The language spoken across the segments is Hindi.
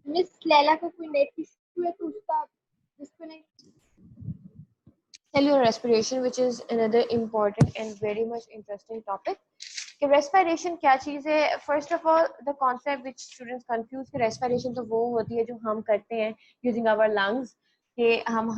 मिस लैला को कोई नेट इशू है तो उसका disconnect. Cellular respiration, which is another important and very much interesting topic. कि respiration क्या चीज़ है? First of all, the concept which students confuse कि respiration तो वो होती है जो हम करते हैं using our lungs, कि हम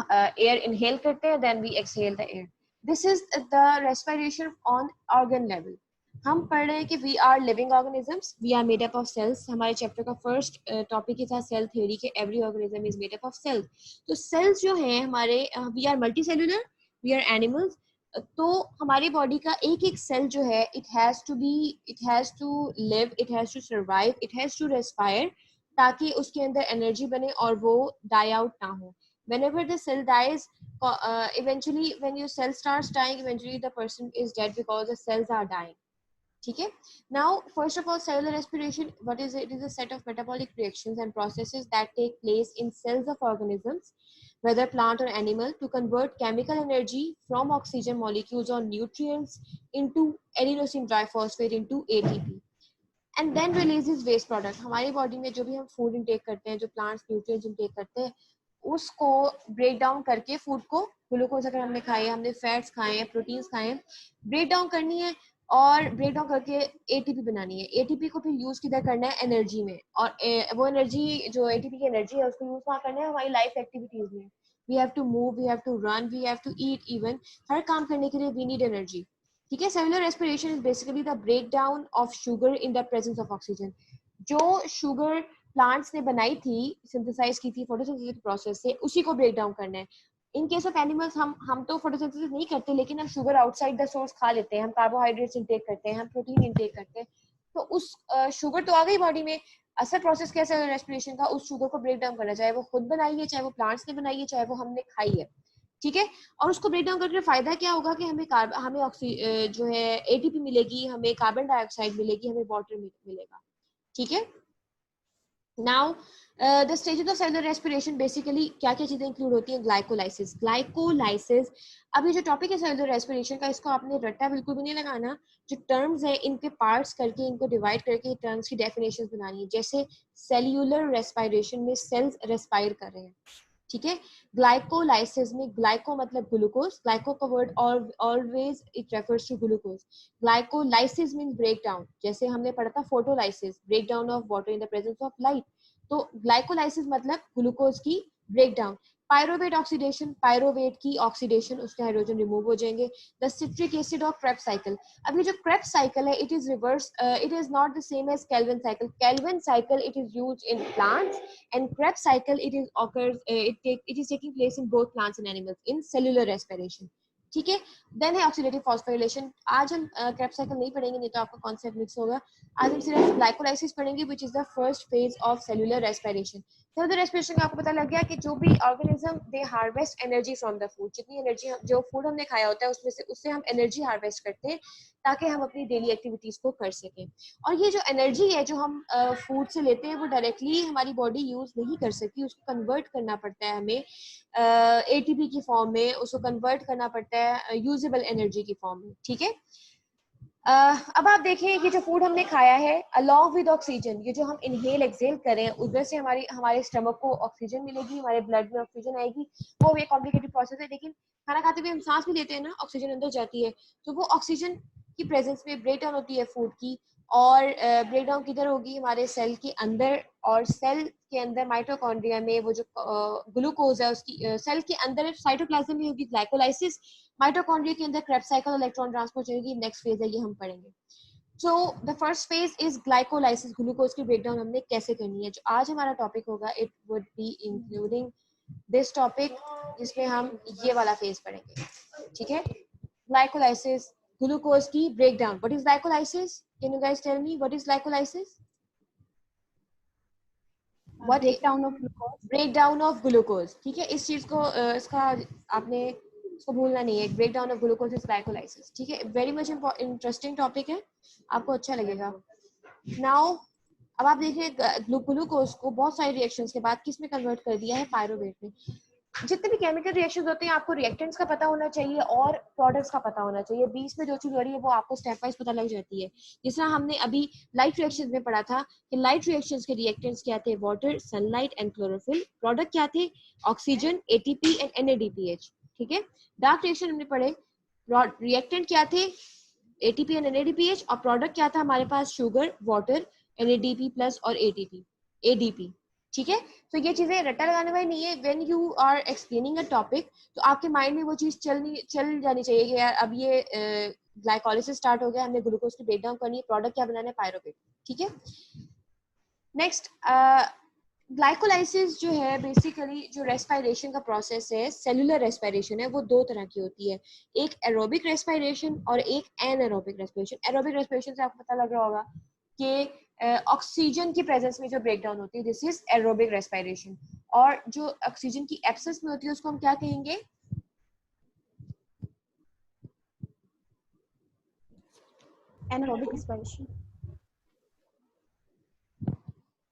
air inhale करते हैं, then we exhale the air. This is the respiration on organ level. हम पढ़ रहे हैं कि we are living organisms, we are made up of cells. हमारे चैप्टर का फर्स्ट टॉपिक ही था सेल थ्योरी के every organism is made up of cells. तो सेल्स जो हैं हमारे, we are multicellular, we are animals. तो हमारी बॉडी का एक एक सेल जो है it has to be, it has to live, it has to survive, it has to respire, ताकि उसके अंदर एनर्जी बने और वो डाई आउट ना हो. whenever the cell dies, eventually when your cell starts dying, eventually the person is dead because the cells are dying. ठीक है. Now first of all, cellular respiration, what is it? It is a set of metabolic reactions and processes that take place in cells of organisms, whether plant or animal, to convert chemical energy from oxygen molecules or nutrients into adenosine triphosphate into ATP, and then releases waste product. हमारी बॉडी में जो भी हम फूड इंटेक करते हैं, जो प्लांट्स न्यूट्रिएंट्स इंटेक करते हैं, उसको ब्रेक डाउन करके फूड को, ग्लूकोज अगर हमने खाई है, हमने फैट्स खाए हैं, प्रोटीन्स खाए हैं, ब्रेक डाउन करनी है और ब्रेक डाउन करके एटीपी बनानी है. एटीपी को फिर यूज किधर करना है? एनर्जी में. और वो एनर्जी जो एटीपी की एनर्जी है उसको यूज कहाँ करना है? हमारी लाइफ एक्टिविटीज में. We have to move, we have to run, we have to eat, even हर काम करने के लिए वी नीड एनर्जी. ठीक है. Cellular respiration is basically the break down of sugar in the presence of oxygen. जो शुगर प्लांट्स ने बनाई थी, सिंथेसाइज की थी फोटोसिंथेसिस प्रोसेस से, उसी को ब्रेक डाउन करना है. इन केस ऑफ एनिमल्स हम तो फोटोसिंथेसिस नहीं करते, लेकिन हम शुगर आउटसाइड द सोर्स खा लेते हैं, हम कार्बोहाइड्रेट्स इंटेक करते हैं, हम प्रोटीन इंटेक करते हैं. तो उस शुगर तो आ गई बॉडी में. असल प्रोसेस कैसा है रेस्पिरेशन का? उस शुगर को ब्रेक डाउन करना, चाहे वो खुद बनाई है, चाहे वो प्लांट्स ने बनाई है, चाहे वो हमने खाई है. ठीक है. और उसको ब्रेक डाउन करके फायदा क्या होगा कि हमें जो है एटीपी मिलेगी, हमें कार्बन डाइऑक्साइड मिलेगी, हमें वाटर मिलेगा. ठीक है. Now the stages of cellular respiration, basically क्या क्या चीजें इंक्लूड होती हैं? ग्लाइकोलाइसिस. ग्लाइकोलाइसिस, अभी जो टॉपिक है सेलुलर रेस्पिरेशन का, इसको आपने रट्टा बिल्कुल भी नहीं लगाना. जो टर्म्स है इनके पार्ट्स करके, इनको डिवाइड करके टर्म्स की डेफिनेशंस बनानी है. जैसे सेल्यूलर रेस्पिरेशन में सेल्स रेस्पायर कर रहे हैं. ठीक है. ग्लाइकोलाइसिस में, ग्लाइको मतलब ग्लूकोज, ग्लाइको का word always it refers to glucose. Glycolysis means break down. जैसे हमने पढ़ा था photolysis, break down of water in the presence of light. तो ग्लाइकोलाइसिस मतलब ग्लूकोज की break down. Pyruvate oxidation, pyruvate की ऑक्सीडेशन, उसके हाइड्रोजन रिमूव हो जाएंगे. द सिट्रिक एसिड और क्रेब्स साइकिल. अब ये जो क्रेब्स साइकिल है, it is reverse, it is not the same as Calvin cycle. Calvin cycle it is used in plants, and Krebs cycle it is taking place in both plants and animals in cellular respiration. ठीक है. देन है ऑक्सीडेटिव फॉस्फोराइलेशन. आज हम क्रेब्स साइकिल नहीं पढ़ेंगे, नहीं तो आपका कॉन्सेप्ट मिक्स होगा. आज हम सिर्फ ग्लाइकोलाइसिस पढ़ेंगे, which is the first phase of cellular respiration. Cellular respiration में आपको पता लग गया कि जो भी organism they harvest energy from the food. जितनी एनर्जी जो फूड हमने खाया होता है उसमें से, उससे हम एनर्जी हार्वेस्ट करते हैं ताकि हम अपनी डेली एक्टिविटीज को कर सकें. और ये जो एनर्जी है जो हम फूड से लेते हैं, वो डायरेक्टली हमारी बॉडी यूज नहीं कर सकती. उसको कन्वर्ट करना पड़ता है हमें एटीपी की फॉर्म में, उसको कन्वर्ट करना पड़ता है यूजेबल एनर्जी की फॉर्म में. ठीक है. अब आप देखें, ये जो फूड हमने खाया है अलॉन्ग विद ऑक्सीजन, ये जो हम इनहेल एक्सहेल करें, उधर से हमारे स्टमक को ऑक्सीजन मिलेगी, हमारे ब्लड में ऑक्सीजन आएगी. वो एक कॉम्प्लिकेटेड प्रोसेस है, लेकिन खाना खाते हुए हम सांस भी लेते हैं ना, ऑक्सीजन अंदर जाती है. तो वो ऑक्सीजन की प्रेजेंस में ब्रेक डाउन होती है फूड की. और ब्रेक डाउन किधर होगी? हमारे सेल के अंदर. और सेल के अंदर माइटोकॉन्ड्रिया में वो जो ग्लूकोज है उसकी सेल के अंदर साइटोप्लाज्म में होगी ग्लाइकोलाइसिस. माइटोकॉन्ड्रिया के अंदर क्रेब्स साइकिल, इलेक्ट्रॉन ट्रांसपोर्ट होगी. नेक्स्ट फेज है, ये हम पढ़ेंगे. So the first phase is glycolysis. Glucose की ब्रेकडाउन हमने कैसे करनी है, जो आज हमारा टॉपिक होगा, it would be including this topic, जिसमें हम ये वाला फेज पढ़ेंगे. ठीक है. ग्लाइकोलाइसिस, ग्लूकोज की breakdown. What is glycolysis? Can you guys tell me what is glycolysis? What breakdown of glucose. Breakdown of glucose. ठीक है. इस चीज को इसका आपने इसको भूलना नहीं है. Break down of glucose is glycolysis. ठीक है. वेरी मच इंटरेस्टिंग टॉपिक है, आपको अच्छा लगेगा. नाउ अब आप देखिए, ग्लूकोज को बहुत सारे रिएक्शंस के बाद किस में कन्वर्ट कर दिया है? पायरोवेट में. जितने भी केमिकल रिएक्शंस होते हैं आपको रिएक्टेंट्स का पता होना चाहिए और प्रोडक्ट्स का पता होना चाहिए। बीच में जो चीज हो रही है वो आपको स्टेप वाइज पता लग जाती है। जिस तरह हमने अभी लाइट रिएक्शंस में पढ़ा था कि लाइट रिएक्शंस के रिएक्टेंट्स क्या थे, water, sunlight and chlorophyll. Product क्या थे, ऑक्सीजन, एटीपी एंड एनएडीपीएच। ठीक है। डार्क रिएक्शन हमने पढ़े, रिएक्टेंट क्या थे, एटीपी एंड एनएडीपीएच, और प्रोडक्ट क्या था हमारे पास, शुगर, वाटर, एनएडीपी प्लस और एटीपी, एडीपी। ठीक है। तो ये चीजें रट्टा लगाने वाली नहीं है। When you are explaining a topic तो आपके माइंड में वो चीज चल जानी चाहिए कि यार अब ये ग्लाइकोलाइसिस स्टार्ट हो गया, हमने ग्लूकोज की ब्रेक डाउन करनी है, प्रोडक्ट क्या बनाना है, पायरुवेट। ठीक है। नेक्स्ट, ग्लाइकोलाइसिस जो है बेसिकली जो रेस्पिरेशन का प्रोसेस है, सेलुलर रेस्पिरेशन है, वो दो तरह की होती है, एक एरोबिक रेस्पिरेशन और एक एनएरोबिक रेस्पिरेशन। एरोबिक रेस्पिरेशन से आपको पता लग रहा होगा कि ऑक्सीजन की प्रेजेंस में जो ब्रेकडाउन होती है, दिस इज एरोबिक रेस्पिरेशन। और जो ऑक्सीजन की एब्सेंस में होती है उसको हम क्या कहेंगे, एनारोबिक रेस्पिरेशन।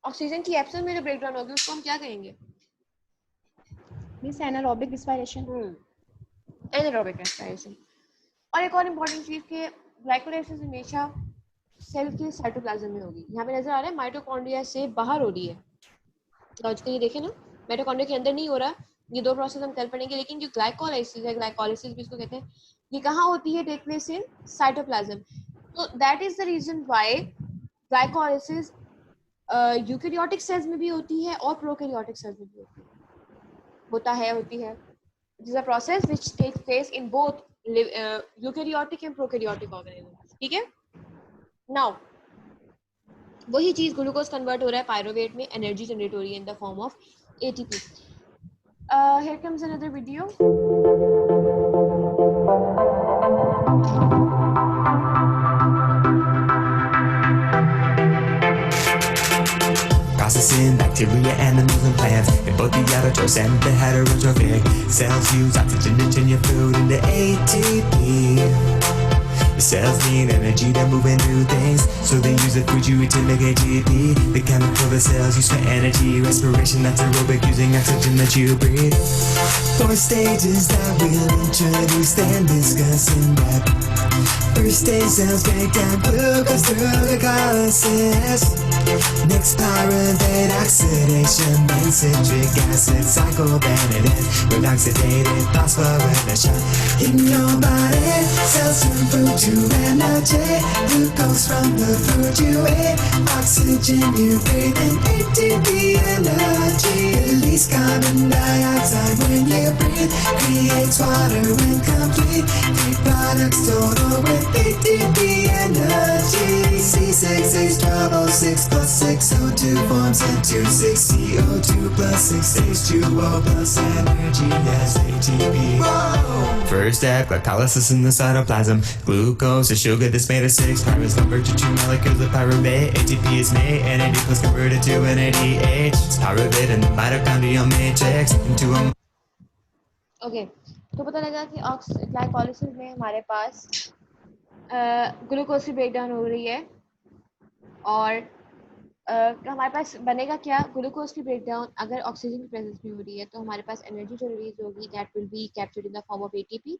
ऑक्सीजन की एब्सेंस में जो ब्रेकडाउन होगी उसको हम क्या कहेंगे, means anaerobic respiration. Anaerobic respiration. और एक और इम्पोर्टेंट चीज कि ग्लाइकोलाइसिस हमेशा सेल के साइटोप्लाज्म में होगी। यहाँ पे नजर आ रहा है माइटोकॉन्ड्रिया से बाहर हो रही है, लॉजिकली ये देखें ना, माइटोकॉन्ड्रिया के अंदर नहीं हो रहा। ये दो प्रोसेस हम कर पड़ेंगे, लेकिन जो ग्लाइकोलाइसिस है, ग्लाइकोलाइसिस भी इसको कहते हैं, ये कहाँ होती है, टेक प्लेस इन साइटोप्लाज्म। तो that is the reason why glycolysis eukaryotic cells में भी होती है और प्रोकैरियोटिक सेल्स में भी होती है। It is a process which takes place in both eukaryotic and prokaryotic organisms. ठीक है। Now, वही चीज ग्लूकोज कन्वर्ट हो रहा है पायरुवेट में, एनर्जी जनरेट हो रही है in the form of ATP. Here comes another video. Processing bacteria, animals, and plants in both the autotrophs and the heterotrophic cells use oxygen to turn your food into ATP. The cells need energy to move and do things, so they use the food you eat to make ATP. The chemical the cells use for energy, respiration that's aerobic, using oxygen that you breathe. 4 stages that we'll introduce and discuss in depth. First stage, cells break down glucose through glycolysis. Next, pyruvate oxidation, then citric acid cycle, then it is with oxidated phosphorylation. In your body, cells turn food to energy. Glucose from the food you ate, oxygen you breathe in, ATP energy. Release carbon dioxide when you breathe, creates water when complete. 3 products total with ATP energy. C6H12O6 plus 6O2 forms into 6CO2 plus 6H2O plus energy as ATP. Whoa! First step, glycolysis in the cytoplasm. Glucose is sugar that's made of 6 pyruvates converted to 2 molecules of pyruvate. ATP is made, NAD plus converted to NADH. It's pyruvate in the mitochondrial matrix into a... Okay, तो पता लगा कि ग्लाइकोलाइसिस में हमारे पास ग्लूकोज की ब्रेकडाउन हो रही है और हमारे पास बनेगा क्या, ग्लूकोज की ब्रेकडाउन अगर ऑक्सीजन की प्रेजेंस में हो रही है तो हमारे पास एनर्जी जो रिलीज होगी that will be captured in the form of ATP.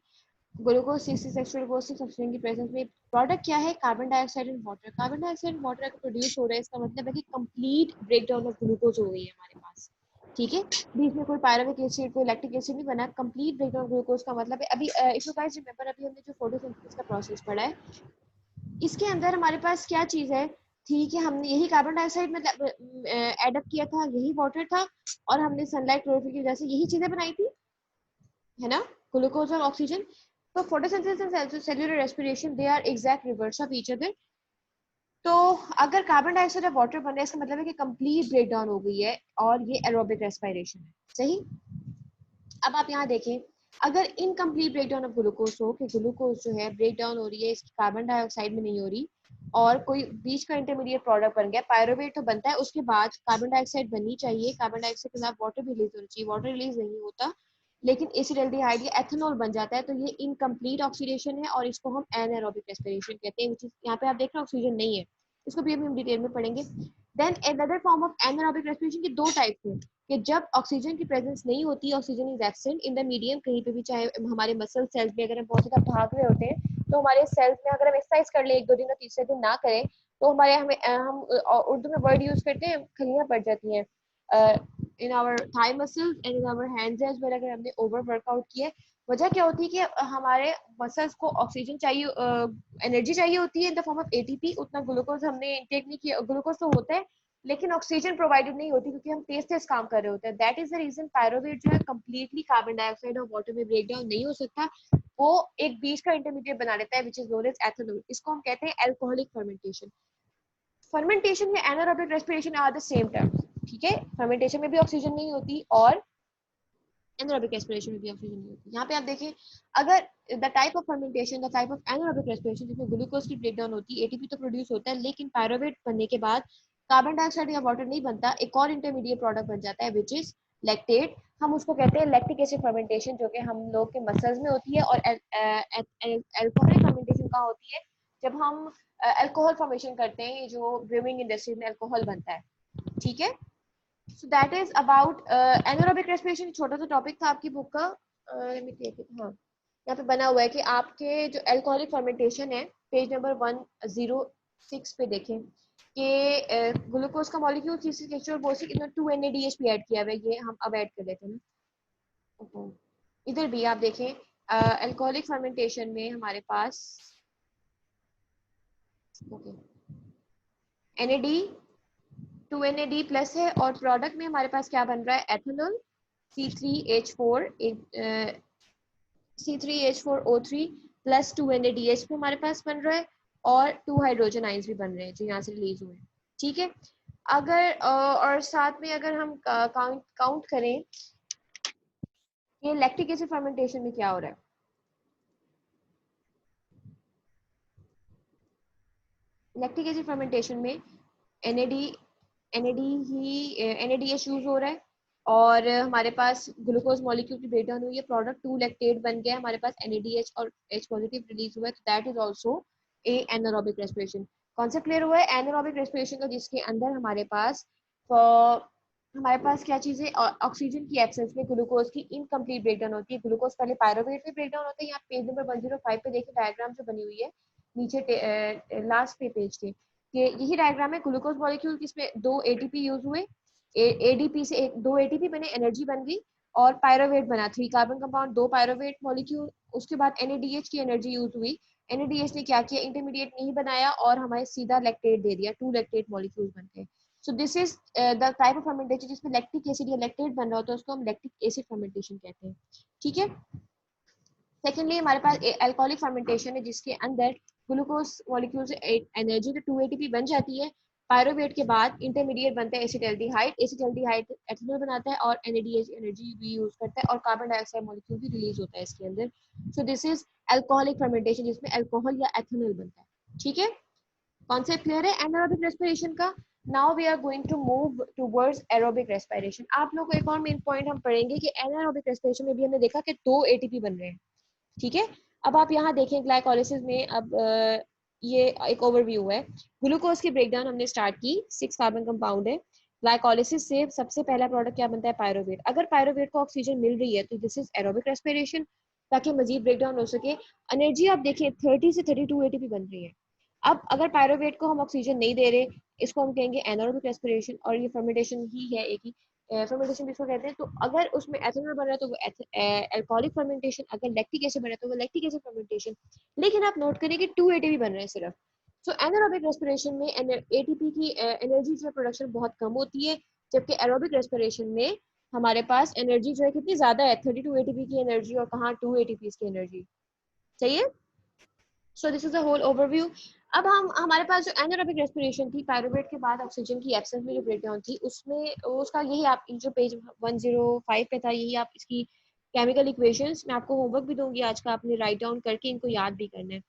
Glucose 6 oxygen की प्रेजेंस में प्रोडक्ट क्या है, carbon dioxide and water. Carbon dioxide and water अगर प्रोड्यूस हो रहा है इसका मतलब है कि कंप्लीट ब्रेकडाउन ऑफ ग्लूकोज हो गई है हमारे पास। ठीक है। बीच में कोई पायरुविक एसिड, कोई लैक्टिक एसिड नहीं बना, कंप्लीट ब्रेकडाउन ग्लूकोज का मतलब है। अभी इफ यू गाइस रिमेंबर, अभी हमने जो फोटोसिंथेसिस का प्रोसेस पढ़ा है, इसके अंदर हमारे पास क्या चीज है, ठीक है, हमने यही कार्बन डाइऑक्साइड में एडअप किया था, यही वाटर था, और हमने सनलाइट, क्लोरोफिल की वजह से यही चीजें बनाई थी, है ना, ग्लूकोज और ऑक्सीजन। तो photosynthesis and cellular respiration, they are exact reverse of each other. तो अगर कार्बन डाइऑक्साइड और वाटर बन रहा है इसका मतलब है कि कंप्लीट ब्रेकडाउन हो गई है और ये एरोबिक रेस्पिरेशन है। सही। अब आप यहाँ देखें, अगर इनकम्प्लीट ब्रेकडाउन ऑफ ग्लूकोज हो कि ग्लूकोज जो है ब्रेकडाउन हो रही है, इसकी कार्बन डाइऑक्साइड में नहीं हो रही और कोई बीच का इंटरमीडिएट प्रोडक्ट बन गया, पायरुवेट तो बनता है, उसके बाद कार्बन डाइऑक्साइड बननी चाहिए, कार्बन डाइऑक्साइड के साथ वाटर भी रिलीज होना चाहिए, वाटर रिलीज नहीं होता लेकिन एसिडल्डिहाइड या एथेनॉल बन जाता है, तो ये इनकम्प्लीट ऑक्सीडेशन है और इसको हम एनारोबिक रेस्पिरेशन कहते हैं। यहाँ पे आप देख रहे हैं ऑक्सीजन नहीं है, इसको भी अभी हम डिटेल में पढ़ेंगे। Then another form of anaerobic respiration के दो टाइप्स हैं कि जब ऑक्सीजन की प्रेजेंस नहीं होती, oxygen is absent in the medium कहीं पे भी, चाहे हमारे मसल सेल्स में अगर हम बहुत ज़्यादा भाग रहे होते हैं तो हमारे सेल्स में अगर हम एक्सरसाइज कर ले 1-2 दिन और तीसरे दिन ना करें तो हमारे हमें हम उर्दू में वर्ड यूज करते हैं खलियां पड़ जाती हैं in our thigh muscles and in our hands as well, अगर हमने ओवर वर्कआउट किया है। वजह क्या होती है कि हमारे मसल्स को ऑक्सीजन चाहिए, एनर्जी चाहिए होती है in the form of ATP, उतना ग्लूकोज हमने इंटेक नहीं किया, ग्लूकोज तो होता है लेकिन ऑक्सीजन प्रोवाइडेड नहीं होती क्योंकि हम तेज तेज काम कर रहे होते हैं। That is the reason pyruvate जो है कंप्लीटली कार्बन डाइऑक्साइड और वाटर में ब्रेक डाउन नहीं हो सकता, वो एक बीच का इंटरमीडिएट बना लेता है which is known as ethanol. इसको हम कहते हैं अल्कोहलिक फर्मेंटेशन। फर्मेंटेशन या anaerobic respiration are the same term, ठीक है। फर्मेंटेशन में भी ऑक्सीजन नहीं होती और एनारोबिक रेस्पिरेशन में भी ऑक्सीजन नहीं होती। यहाँ पे आप देखें, अगर the type of fermentation, the type of anaerobic respiration जिसमें ग्लूकोज की ब्रेकडाउन होती है, एटीपी तो प्रोड्यूस होता है लेकिन पायरोवेट बनने के बाद कार्बन डाइऑक्साइड या वाटर नहीं बनता, एक और इंटरमीडिएट प्रोडक्ट बन जाता है विच इज लैक्टेट। हम उसको कहते हैं लैक्टिक एसिड फर्मेंटेशन, जो कि हम लोग के मसल्स में होती है। और अल्कोहलिक फर्मेंटेशन कहाँ होती है? जब हम अल्कोहल फॉर्मेशन करते हैं, जो ब्रूइंग इंडस्ट्री में अल्कोहल बनता है, ठीक है। So that is about anaerobic respiration। छोटा सा टॉपिक था आपकी बुक का। let me take it। हाँ, यहाँ पे बना हुआ है कि आपके जो अल्कोहलिक फर्मेंटेशन है, पेज नंबर 106 पे देखें कि ग्लूकोज का मॉलिक्यूल C6H12 इसमें 2 NADH भी ऐड किया हुआ है, ये हम अब ऐड कर लेते हैं ना। इधर भी आप देखें अल्कोहलिक फर्मेंटेशन में हमारे पास NAD 2 NAD प्लस है और प्रोडक्ट में हमारे पास क्या बन रहा है? एथेनॉल C3H4O3 प्लस 2 NADH भी हमारे पास बन रहा है और 2 हाइड्रोजन आइंस भी बन रहे हैं जो यहाँ से रिलीज हुए हैं, ठीक है। अगर और साथ में अगर हम काउंट करें ये लैक्टिक एसिड फर्मेंटेशन में क्या हो रहा है, लैक्टिक एसिड फर्मेंटेशन में NADH यूज हो रहा है और हमारे पास ग्लूकोज मॉलिक्यूल की ब्रेकडाउन हुई है, प्रोडक्ट 2 लैक्टेट बन गया, हमारे पास NADH और H पॉजिटिव रिलीज हुआ है, तो that is also a anaerobic respiration. Concept clear हुआ है एनारोबिक रेस्पिरेशन का, जिसके अंदर हमारे पास क्या चीज है? ऑक्सीजन की एब्सेंस में ग्लूकोज की इनकम्प्लीट ब्रेकडाउन होती है। ग्लूकोज पहले पायरोवेट में ब्रेकडाउन होता है। यहाँ पेज नंबर 105 पे देखिए डायग्राम जो बनी हुई है नीचे लास्ट पे पेज के, कि यही डायग्राम है। ग्लूकोज मॉलिक्यूल जिसमें 2 ATP यूज हुए, ADP से 2 ATP बने, एनर्जी बन गई और पायरोवेट बना 3 कार्बन कंपाउंड 2 पायरोवेट मॉलिक्यूल। उसके बाद NADH की एनर्जी यूज हुई, NADH ने क्या किया? इंटरमीडिएट नहीं बनाया और हमारे सीधा लैक्टेट दे दिया, 2 लैक्टेट मॉलिक्यूल बन गए। सो this is the type of fermentation जिसमें लैक्टिक एसिड या लैक्टेट बन रहा होता है, उसको हम लैक्टिक एसिड फर्मेंटेशन कहते हैं, ठीक है। सेकेंडली हमारे पास अल्कोहलिक फर्मेंटेशन है जिसके अंदर ग्लूकोज मॉलिक्यूल से एनर्जी तो 2 ATP बन जाती है, पायरोवेट के बाद इंटरमीडिएट बनता है एसिटाल्डिहाइड, एसिटाल्डिहाइड एथेनॉल बनाता है और NADH एनर्जी भी यूज करता है और कार्बन डाइऑक्साइड मॉलिक्यूल भी रिलीज होता है इसके अंदर। So this is alcoholic fermentation जिसमें अल्कोहल या एथेनॉल बनता है, ठीक है। कॉन्सेप्ट क्लियर है एनारोबिक रेस्पिरेशन का। Now we are going to move towards aerobic respiration. आप लोगों को एक और मेन पॉइंट हम पढ़ेंगे कि एनारोबिक रेस्पिरेशन में भी हमने देखा कि 2 ATP बन रहे हैं, ठीक है। अब आप यहाँ देखें ग्लाइकोलाइसिस में, अब ये एक ओवरव्यू है। ग्लूकोज की ब्रेकडाउन हमने स्टार्ट की, 6 कार्बन कंपाउंड है। ग्लाइकोलाइसिस से सबसे पहला प्रोडक्ट क्या बनता है? पायरोवेट। अगर पायरोवेट को ऑक्सीजन मिल रही है तो दिस इज एरोबिक रेस्पिरेशन, ताकि मजीद ब्रेकडाउन हो सके। एनर्जी आप देखिए 30 से 32 ATP बन रही है। अब अगर पायरोवेट को हम ऑक्सीजन नहीं दे रहे, इसको हम कहेंगे एनारोबिक रेस्पिरेशन और ये फर्मेंटेशन ही है, एक ही फर्मेंटेशन भी इसको कहते हैं। तो अगर उसमें एथेनॉल बन रहा है तो वो अल्कोहलिक फर्मेंटेशन, अगर लैक्टिक एसिड बन रहा है तो वो लैक्टिक एसिड फर्मेंटेशन। लेकिन आप नोट करें कि 2 ATP बन रहे हैं सिर्फ। सो एनारोबिक रेस्पिरेशन में ATP की एनर्जी जो प्रोडक्शन बहुत कम होती है, जबकि एरोबिक रेस्पिरेशन में हमारे पास एनर्जी जो है कितनी ज्यादा है, 32 ATP की एनर्जी और कहाँ 2 ATP की एनर्जी, सही है। So this is the whole overview. अब हमारे पास जो एनारोबिक रेस्पिरेशन थी, पायरोवेट के बाद ऑक्सीजन की एब्सेंस में जो ब्रेकडाउन थी, उसमें उसका यही आप जो पेज 105 पे था, यही आप इसकी केमिकल इक्वेशंस, मैं आपको होमवर्क भी दूंगी आज का, आपने राइट डाउन करके इनको याद भी करना है।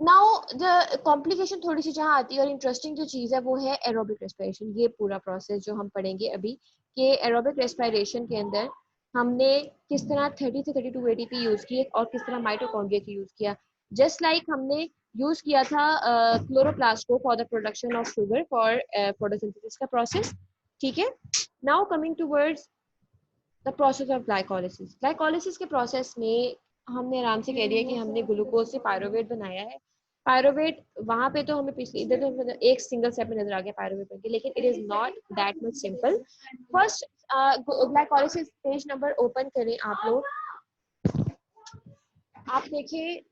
नाउ द कॉम्प्लिकेशन थोड़ी सी जहाँ आती है और इंटरेस्टिंग जो चीज़ है वो है एरोबिक रेस्पिरेशन। ये पूरा प्रोसेस जो हम पढ़ेंगे अभी कि एरोबिक रेस्पिरेशन के अंदर हमने किस तरह 30 से 32 ATP यूज किए और किस तरह माइटोकॉन्ड्रिया की यूज किया। जस्ट लाइक हमने यूज किया था क्लोरोप्लास्ट को for the production of sugar for photosynthesis का प्रोसेस, ठीक है। Now coming towards the process of glycolysis. Glycolysis के प्रोसेस में हमने आराम से कह दिया कि हमने ग्लूकोज से पायरोवेट बनाया है। पायरोवेट वहां पे तो हमें पिछले इधर तो एक सिंगल स्टेप में नजर आ गया पायरोवेट बनके, लेकिन it is not that much simple. First glycolysis page number open करें आप लोग, आप देखिए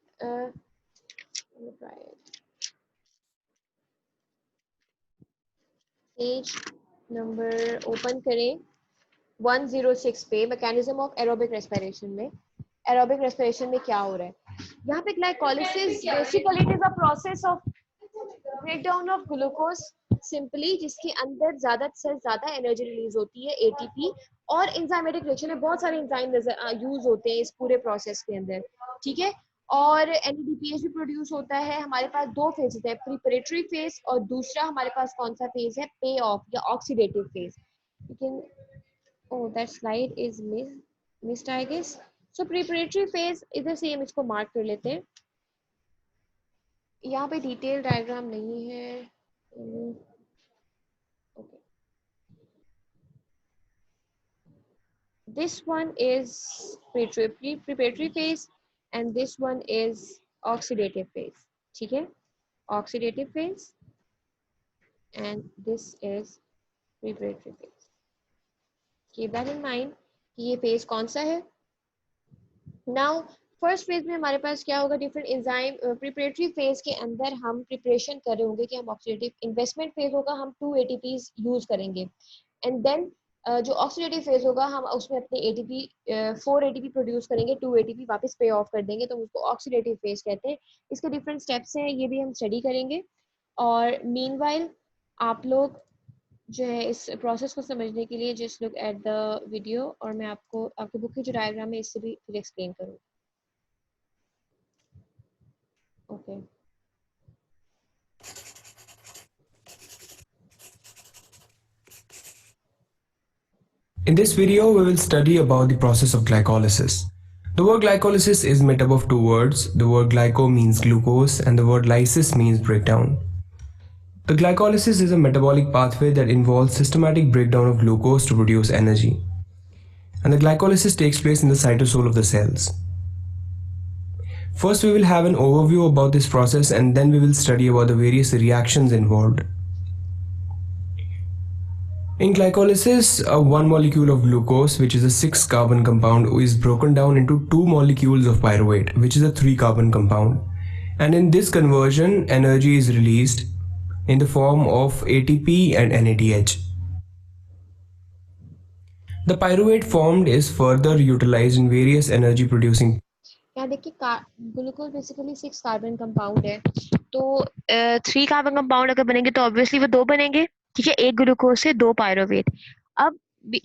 पेज नंबर ओपन करें 106 पे, मैकेनिज्म ऑफ एरोबिक रेस्पिरेशन में। एरोबिक रेस्पिरेशन में क्या हो रहा है यहाँ पे? Glycolysis basically it is a process of breakdown of glucose simply, जिसके अंदर ज्यादा से ज्यादा एनर्जी रिलीज होती है एटीपी, और एंजाइमेटिक रिएक्शन में बहुत सारे एंजाइम यूज होते हैं इस पूरे प्रोसेस के अंदर, ठीक है। और एनएडीपीएच भी प्रोड्यूस होता है। हमारे पास दो फेजेस है, प्रिपरेटरी फेज और दूसरा हमारे पास कौन सा फेज है? पे ऑफ या ऑक्सीडेटिव फेज। लेकिन oh that slide is missed I guess. So preparatory phase इधर से हम इसको मार्क कर लेते हैं, यहाँ पे डिटेल डायग्राम नहीं है। Okay. This one is preparatory phase and this one is oxidative phase, ठीक है। Oxidative phase and this is preparatory phase. Keep that in mind कि ये फेज कौन सा है। नाउ फर्स्ट फेज में हमारे पास क्या होगा? Different enzyme. प्रिपरेटरी फेज के अंदर हम प्रिपरेशन कर रहे होंगे कि हम ऑक्सीडेटिव, इन्वेस्टमेंट फेज होगा हम 2 एटीपीज यूज करेंगे, एंड देन जो ऑक्सीडेटिव फेज होगा हम उसमें अपने एटीपी 4 एटीपी प्रोड्यूस करेंगे, 2 एटीपी वापस पे ऑफ कर देंगे, तो उसको ऑक्सीडेटिव फेज कहते हैं। इसके डिफरेंट स्टेप्स हैं, ये भी हम स्टडी करेंगे। और मीनवाइल आप लोग जो है इस प्रोसेस को समझने के लिए just look at the video, और मैं आपको आपके बुक की जो डायग्राम है इससे भी फिर एक्सप्लेन करूँगी। Okay In this video, we will study about the process of glycolysis. The word glycolysis is made up of two words. The word glyco means glucose and the word lysis means breakdown. The glycolysis is a metabolic pathway that involves systematic breakdown of glucose to produce energy. And the glycolysis takes place in the cytosol of the cells. First, we will have an overview about this process and then we will study about the various reactions involved. In glycolysis, one molecule of glucose, which is a 6-carbon compound, is broken down into 2 molecules of pyruvate, which is a 3-carbon compound. And in this conversion, energy is released in the form of ATP and NADH. The pyruvate formed is further utilized in various energy producing. यहाँ देखिए ग्लूकोज बेसिकली 6 कार्बन कंपाउंड है, तो 3 कार्बन कंपाउंड अगर बनेंगे तो ऑब्वियसली वो 2 बनेंगे, ठीक है, एक ग्लूकोज से 2 पायरोवेट। अब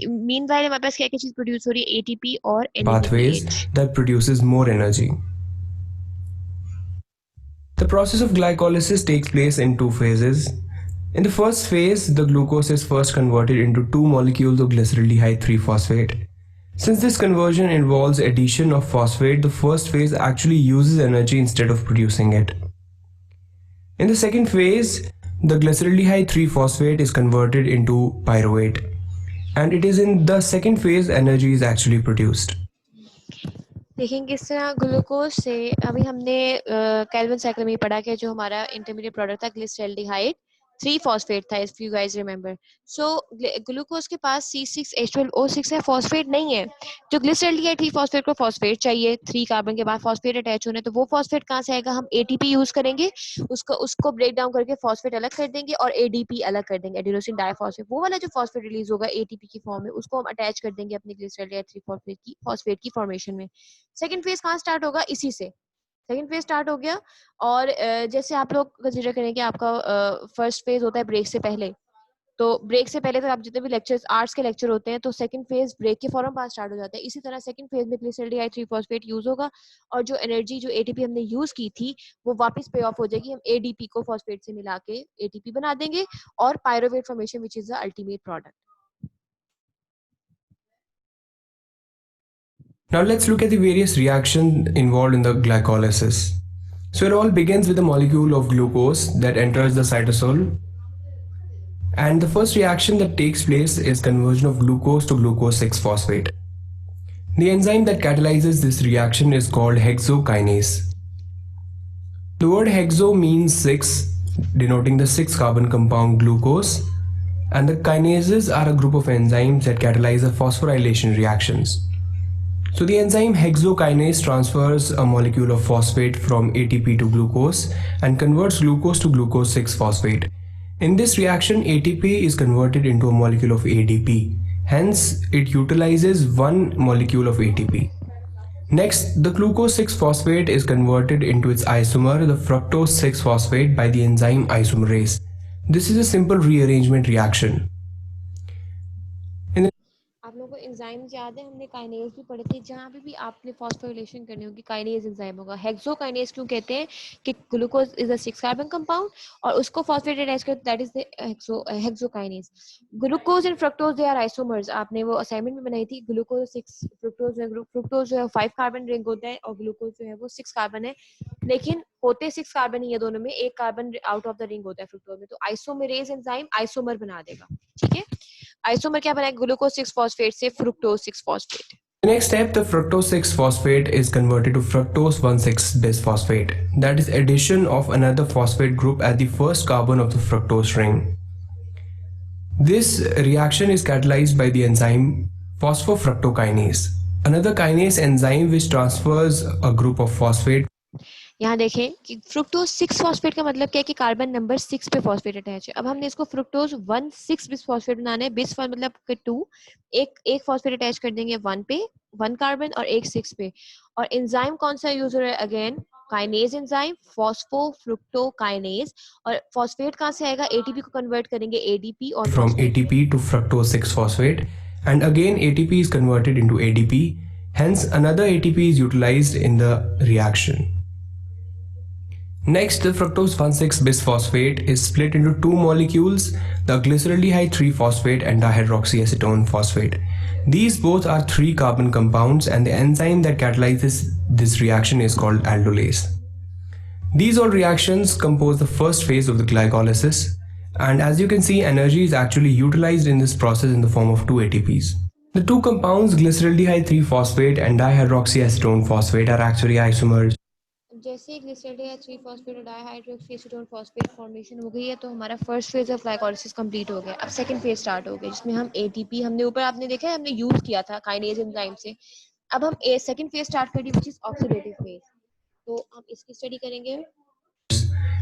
मीनवाइल हमारे पास क्या क्या चीज प्रोड्यूस हो रही है? एटीपी और pathways that produces more energy. The process of glycolysis takes place in 2 phases. In the first phase, the glucose is first converted into 2 molecules of glyceraldehyde 3-phosphate. Since this conversion involves addition of phosphate, the first phase actually uses energy instead of producing it. In the second phase, the glyceraldehyde 3-phosphate is converted into pyruvate, and it is in the second phase energy is actually produced. देखेंगे किस तरह ग्लूकोज से, अभी हमने केल्विन साइकिल में पढ़ा कि जो हमारा इंटरमीडिएट प्रोडक्ट था ग्लिसरल्डिहाइड 3-फॉस्फेट था, if you guys remember. So glucose के पास C6H12O6 है, फॉस्फेट नहीं है। जो ग्लिसरल्डिहाइड 3-फॉस्फेट को फॉस्फेट चाहिए, 3 कार्बन के बाद फॉस्फेट अटैच होने, तो वो फॉस्फेट कहाँ से आएगा? हम एटीपी यूज करेंगे, उसको ब्रेक डाउन करके फॉस्फेट अलग कर देंगे और एडीपी अलग कर देंगे, एडिनोसिन डाइफॉस्फेट। वो वाला जो फॉस्फेट रिलीज होगा एटीपी की फॉर्म में, उसको हम अटैच कर देंगे अपने ग्लिसरल्डिहाइड 3-फॉस्फेट की फॉर्मेशन में। सेकंड फेज कहाँ स्टार्ट होगा? इसी से सेकंड फेज स्टार्ट हो गया। और जैसे आप लोग कंसीडर करें कि आपका फर्स्ट फेज होता है ब्रेक से पहले, तो ब्रेक से पहले तक आप जितने भी लेक्चर्स आर्ट्स के लेक्चर होते हैं, तो सेकंड फेज ब्रेक के फौरन बाद स्टार्ट हो जाता है। इसी तरह सेकंड फेज में ग्लिसरल्डिहाइड 3-फॉस्फेट यूज होगा और जो एनर्जी जो एटीपी हमने यूज की थी वो वापस पे ऑफ हो जाएगी। हम एडीपी को फॉस्फेट से मिला के एटीपी बना देंगे और pyruvate formation which is the ultimate product. Now let's look at the various reactions involved in the glycolysis. So it all begins with a molecule of glucose that enters the cytosol. And the first reaction that takes place is conversion of glucose to glucose 6-phosphate. The enzyme that catalyzes this reaction is called hexokinase. The word hexo means 6, denoting the 6 carbon compound glucose, and the kinases are a group of enzymes that catalyze the phosphorylation reactions. So the enzyme hexokinase transfers a molecule of phosphate from ATP to glucose and converts glucose to glucose 6-phosphate. In this reaction, ATP is converted into a molecule of ADP. Hence, it utilizes one molecule of ATP. Next, the glucose 6-phosphate is converted into its isomer, the fructose 6-phosphate, by the enzyme isomerase. This is a simple rearrangement reaction. आप लोगों को एंजाइम्स याद है, हमने काइनेज भी पढ़े थे, जहाँ पे भी आपने फॉस्फोरिलेशन करनी होगी काइनेज एंजाइम होगा. हेक्सोकाइनेज क्यों कहते हैं कि glucose is a 6 carbon compound और उसको फॉस्फेट अटैच करते, that is the hexokinase. Glucose and fructose they are isomers. आपने वो असाइनमेंट में बनाई थी. ग्लूकोज 6, फ्रुक्टोज जो है 5 कार्बन रिंग होता है और ग्लूकोज जो है वो 6 कार्बन है, लेकिन होते 6 कार्बन ही है दोनों में, एक carbon out of the ring होता है फ्रुक्टोज में. तो आइसोमेरेज एंजाइम आइसोमर बना देगा. ठीक है, आइसोमर क्या बनाएगा? ग्लूकोज 6-phosphate से fructose 6-phosphate. The next step, the fructose 6-phosphate is converted to fructose 1,6-bisphosphate. That is addition of another phosphate group at the first carbon of the fructose ring. This reaction is catalyzed by the enzyme phosphofructokinase, another kinase enzyme which transfers a group of phosphate. यहाँ देखें कि फ्रुक्टोज 6-phosphate का मतलब क्या है कि कार्बन नंबर 6 पे फॉस्फेट अटैच है. अब हमने इसको फ्रुक्टोज 1,6-bisphosphate बनाना है. बिस मतलब 2, एक फॉस्फेट अटैच कर देंगे 1 पे, 1 कार्बन, और एक 6 पे. और एंजाइम कौन सा यूज हो रहा है? Again kinase enzyme phosphofructokinase. और फॉस्फेट कहाँ से आएगा? एटीपी को कन्वर्ट करेंगे एडीपी और from ATP to fructose 6-phosphate, and again ATP is converted into ADP. Hence, another ATP is utilized in the reaction. Next, the fructose 1,6-bisphosphate is split into two molecules, the glyceraldehyde 3-phosphate and dihydroxyacetone phosphate. These both are 3 carbon compounds, and the enzyme that catalyzes this reaction is called aldolase. These all reactions compose the first phase of the glycolysis, and as you can see, energy is actually utilized in this process in the form of 2 ATPs. The two compounds glyceraldehyde 3-phosphate and dihydroxyacetone phosphate are actually isomers. जैसे ग्लिसरॉल्डेहाइड 3-phosphate और डाइहाइड्रोक्सीएसीटोन फॉस्फेट फॉर्मेशन हो गई है, तो हमारा first phase of glycolysis complete हो गया. अब सेकंड फेज स्टार्ट हो गया, जिसमें हम एटीपी, हमने ऊपर आपने देखा है हमने यूज किया था काइनेज एंजाइम से. अब हम सेकंड फेज स्टार्ट करेंगे, व्हिच इज ऑक्सीडेटिव फेज. तो हम इसकी स्टडी करेंगे.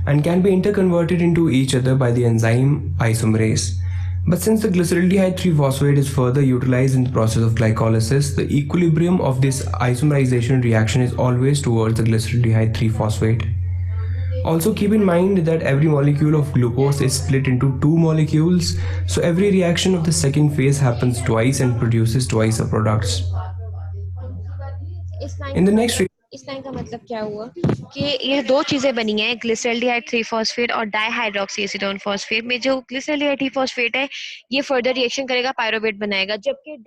And can be interconverted into each other by the enzyme isomerase. But since the glyceraldehyde 3-phosphate is further utilized in the process of glycolysis, the equilibrium of this isomerization reaction is always towards the glyceraldehyde 3-phosphate. Also keep in mind that every molecule of glucose is split into 2 molecules, so every reaction of the second phase happens twice and produces twice the products. In the next इस लाइन का मतलब क्या हुआ कि ये दो चीजें बनी हैं, ग्लिसरॉल्डेहाइड 3-phosphate और डाइहाइड्रोक्सीएसीटोन फॉस्फेट में. जो ग्लिसरॉल्डेहाइड 3-phosphate है ये फर्दर रिएक्शन करेगा, पायरुवेट बनाएगा, जबकि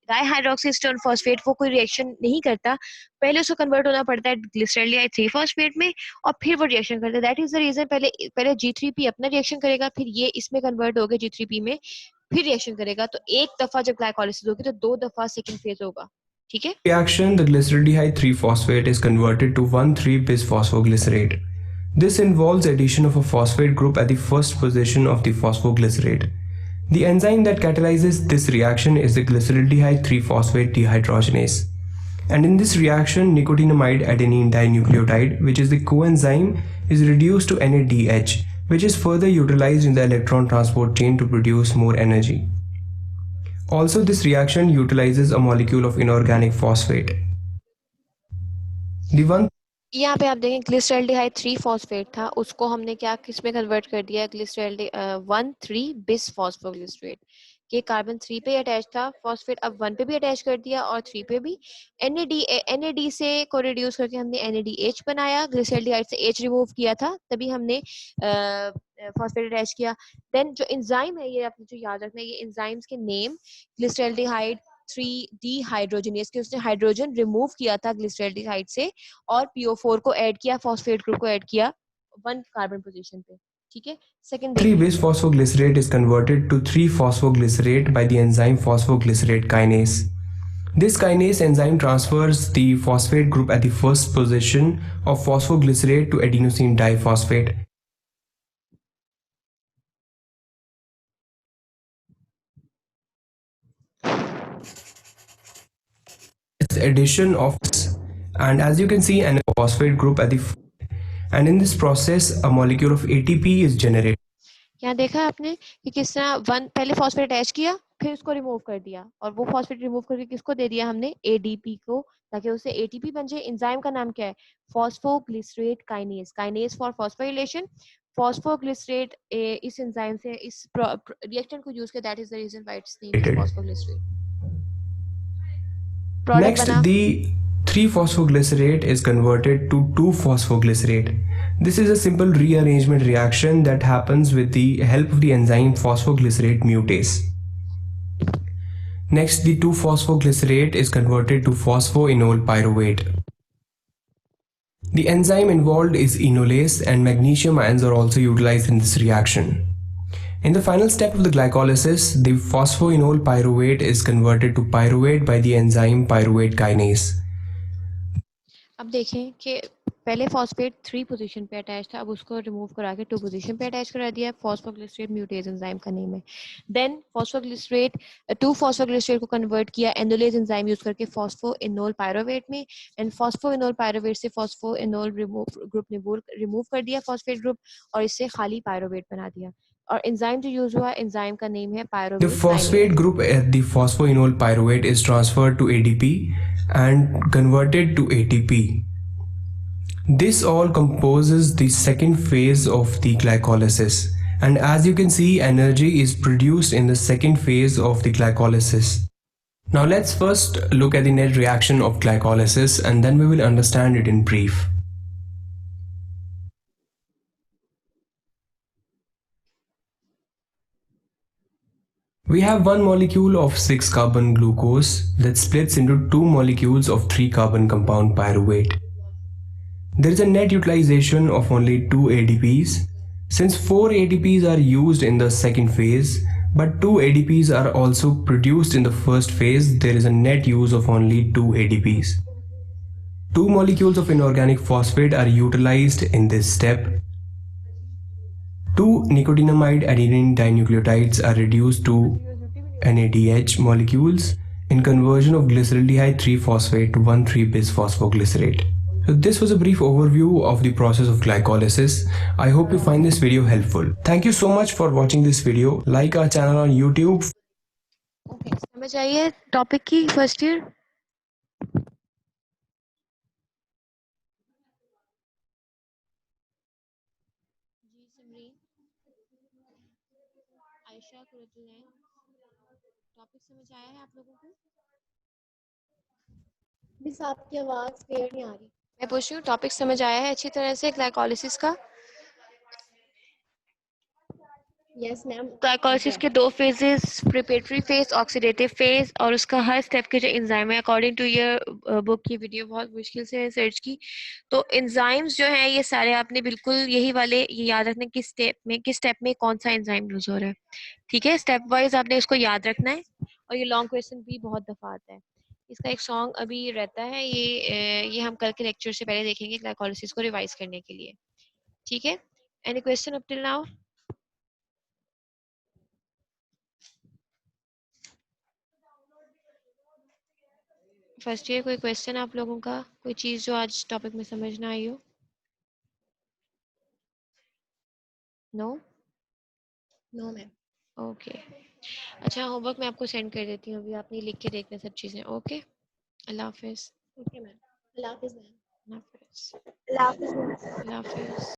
डाइहाइड्रोक्सीएसीटोन फॉस्फेट वो कोई रिएक्शन नहीं करता. पहले उसको कन्वर्ट होना पड़ता है ग्लिसरॉल्डेहाइड 3-phosphate में और फिर वो रिएक्शन करता है. दैट इज द रीजन पहले G3P अपना रिएक्शन करेगा, फिर ये इसमें कन्वर्ट होगा G3P में, फिर रिएक्शन करेगा. तो एक दफा जब ग्लाइकोलाइसिस होगी तो 2 दफा सेकंड फेज होगा. ठीक है. reaction, the glyceraldehyde 3-phosphate is converted to 1,3-bisphosphoglycerate. This involves addition of a phosphate group at the first position of the phosphoglycerate. The enzyme that catalyzes this reaction is the glyceraldehyde 3-phosphate dehydrogenase. And in this reaction, nicotinamide adenine dinucleotide, which is the coenzyme, is reduced to NADH, which is further utilized in the electron transport chain to produce more energy. Also, this reaction utilizes a molecule of inorganic phosphate. The one यहाँ पे आप देखें ग्लिसरॉल्डेहाइड 3-phosphate था, उसको हमने क्या किसमें कन्वर्ट कर दिया? ग्लिसरॉल्डे 1,3-bisphosphoglycerate के कार्बन 3 पे अटैच था फॉस्फेट, अब 1 पे भी अटैच कर दिया और 3 पे भी. NAD से को रिड्यूस करके हमने NADH बनाया, ग्लिसरॉल्डेहाइड से H रिमूव किया था, तभी हमने फॉस्फेट अटैच किया. देन जो एंजाइम है ये आपने जो याद रखना है, ये एंजाइम्स के नेम ग्लिसरॉल्डेहाइड डिहाइड्रोजनेज के उसने हाइड्रोजन रिमूव किया था ग्लिसरॉल्डिहाइड से और PO4 को ऐड किया, फॉस्फेट ग्रुप को ऐड किया 1 कार्बन पोजीशन पे, ठीक है। Second 3 bis-phosphoglycerate is converted to 3-phosphoglycerate by the enzyme phosphoglycerate kinase. This kinase enzyme transfers the phosphate group at the first position of phosphoglycerate to adenosine diphosphate. It's addition of, and as you can see, an phosphate group at the, and in this process a molecule of ATP is generated. यहाँ देखा है आपने कि किस तरह पहले फॉस्फेट अटैच किया, फिर उसको रिमूव कर दिया, और वो फॉस्फेट रिमूव करके किसको दे दिया हमने, ADP को, ताकि उससे ATP बन जाए। एंजाइम का नाम क्या है, phosphoglycerate kinase, kinase for phosphorylation. Phosphoglycerate इस एंजाइम से इस रिएक्टेंट को यूज किया, that is the reason why its name is phosphoglycerate. Next, the 3-phosphoglycerate is converted to 2-phosphoglycerate. This is a simple rearrangement reaction that happens with the help of the enzyme phosphoglycerate mutase. Next, the 2-phosphoglycerate is converted to phosphoenol pyruvate. The enzyme involved is enolase, and magnesium ions are also utilized in this reaction. In the final step of the glycolysis, the phosphoenol pyruvate is converted to pyruvate by the enzyme pyruvate kinase. अब देखें कि पहले फॉस्फेट 3 पोजीशन पे अटैच था, अब उसको रिमूव करा के 2 पोजीशन पे अटैच करा दिया। फॉस्फोग्लिसरेट म्यूटेज एंजाइम का नेम है। देन फॉस्फोग्लिसरेट 2 फॉस्फोग्लिसरेट को कन्वर्ट किया एंडोलेज एंजाइम यूज करके फॉस्फोइनोल पायरुवेट में, एंड फॉस्फोइनोल पायरुवेट से फॉस्फोइनोल ग्रुप ने रिमूव कर दिया फॉस्फेट ग्रुप, और इससे खाली पायरुवेट बना दिया। और एंजाइम जो यूज हुआ, एंजाइम का नेम है pyruvate. The phosphate group at the phosphoenol pyruvate is transferred to ADP and converted to ATP. This all composes the second phase of the glycolysis, and as you can see, energy is produced in the second phase of the glycolysis. Now let's first look at the net reaction of glycolysis, and then we will understand it in brief. We have one molecule of 6-carbon glucose that splits into 2 molecules of 3-carbon compound pyruvate. There is a net utilization of only 2 ADPs. Since 4 ADPs are used in the second phase, but 2 ADPs are also produced in the first phase, there is a net use of only 2 ADPs. 2 molecules of inorganic phosphate are utilized in this step. 2 nicotinamide adenine dinucleotides are reduced to NADH molecules in conversion of glyceraldehyde 3-phosphate to 1,3-bis-phosphoglycerate. So this was a brief overview of the process of glycolysis. I hope you find this video helpful. Thank you so much for watching this video. Like our channel on YouTube. Okay, समझ आई है टॉपिक की फर्स्ट ईयर? जी सिमरीन, आयशा, कुरतुलैन, टॉपिक समझ आया है आप लोगों को? मिस आपकी आवाज क्लियर नहीं आ रही। मैं पूछ रही हूँ टॉपिक समझ आया है अच्छी तरह से ग्लाइकोलिसिस का? Yes ma'am. ग्लाइकोलिसिस के 2 phases, preparatory phase, oxidative phase, और उसका हर स्टेप के जो एंजाइम है, अकॉर्डिंग टू ये बुक की वीडियो बहुत मुश्किल से सर्च की, तो एंजाइम्स जो है ये सारे आपने बिल्कुल यही वाले ये याद रखना किस स्टेप में कौन सा एंजाइम यूज हो रहा है, ठीक है। स्टेप वाइज आपने इसको याद रखना है, और ये लॉन्ग क्वेश्चन भी बहुत दफा आता है। इसका एक सॉन्ग अभी रहता है, ये हम कल के लेक्चर से पहले देखेंगे ग्लाइकोलिसिस को रिवाइज करने के लिए, ठीक है। Any question up till now? First year कोई क्वेश्चन आप लोगों का, कोई चीज जो आज टॉपिक में समझ ना आई हो? नो? No ma'am. ओके, अच्छा होमवर्क मैं आपको सेंड कर देती हूँ अभी, आपने लिख के देखना सब चीजें। ओके, अल्लाह हाफिज। Okay ma'am. अल्लाह हाफिज मैम। अल्लाह हाफिज। अल्लाह हाफिज मैम। अल्लाह हाफिज।